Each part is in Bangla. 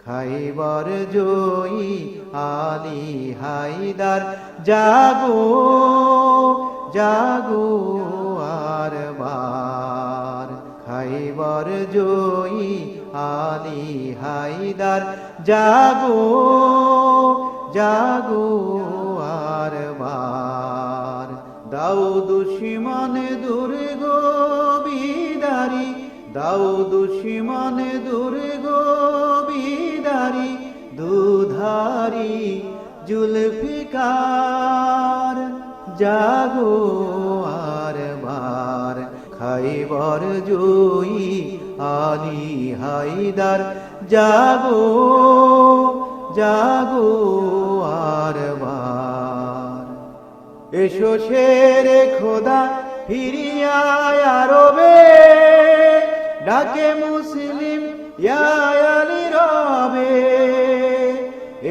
খাইবার জয়ী আলী হায়দার জাগো জাগো আর বার খাইবার জয়ী আলী হায়দার জাগো জাগো আর বার দাও দুশমন দুর্গ বিদারি দাও দুশমন দুর্গ বিদারি দুধারি জুলফিকার জাগো আর বার খাইবার জয়ী আলী হায়দার জাগো জাগো আর বার এসো শেরে খোদা ফিরিয়া আরবে ডাকে মুসলিম ইয়া আলী রবে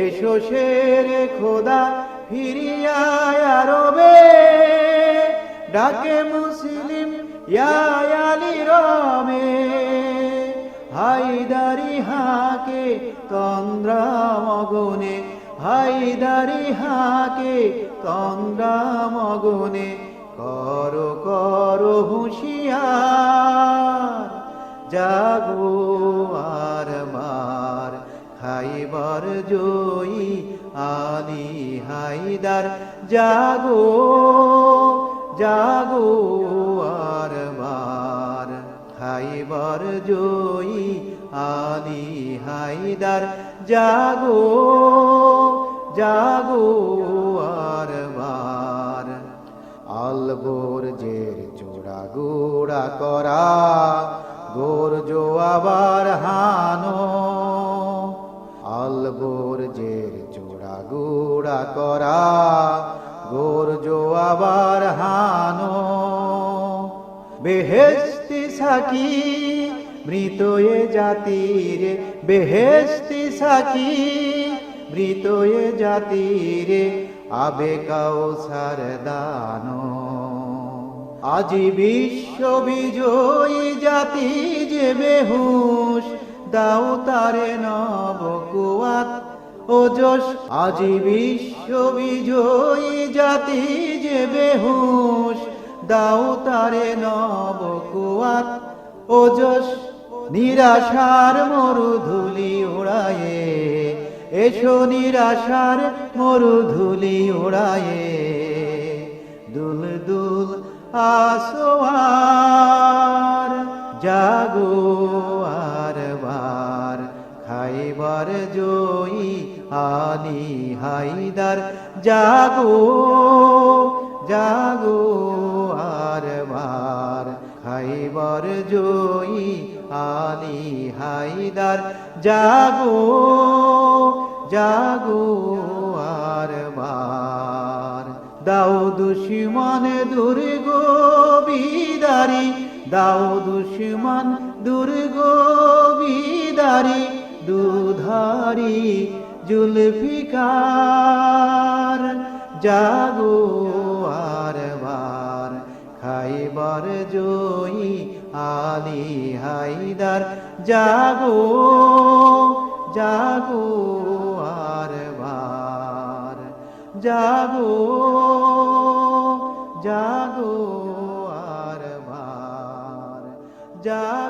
এসো শেরে খোদা ফিরিয়া আরবে ডাকে মুসলিম ইয়া আলী রবে হায়দারি হাকে তন্দ্রা মগনে হায়দারি হাকে তন্দ্রা মগনে করো করো হুঁশিয়ার জাগো আর বার খাইবার জয়ী আলী হায়দার জাগো জাগো আর বার খাইবার জয়ী আলী হায়দার জাগো জাগো আর বার আল গোরজের চূড়া গুড়া করা গোরজ আবার হানো আল গোরজের চূড়া গুড়া করা গোরজ আবার হানো বেহেশতি সাকি মৃতয়ে জাতির বেহেশতি সাকি মৃতয়ে জাতির আবে কাউসার দানো আজি বিশ্ব বিজয়ী জাতি যে বেহুশ দাও তারে নব কুয়াত ও যশ আজি বিশ্ব বিজয়ী জাতি যে বেহুশ দাও তারে নব কুয়াত ও যশ নিরাশার মরুধুলি উড়ায়ে এসো নিরাশার মরুধুলি উড়ায়ে দুল দুল আসোয়ার জাগো আর বার খাইবার জয়ী আলী হায়দার জাগো জাগো আর বার খাইবার জয়ী আলী হায়দার জাগো জাগো আর বার দাও দুশমন দুর্গ বিদারি দাও দুশমন দুর্গ বিদারি দুধারি জুলফিকার জাগো আর বার খাইবার জয়ী আলী হায়দার জাগো জাগো আর বার জাগো জাগো আর বার জাগো।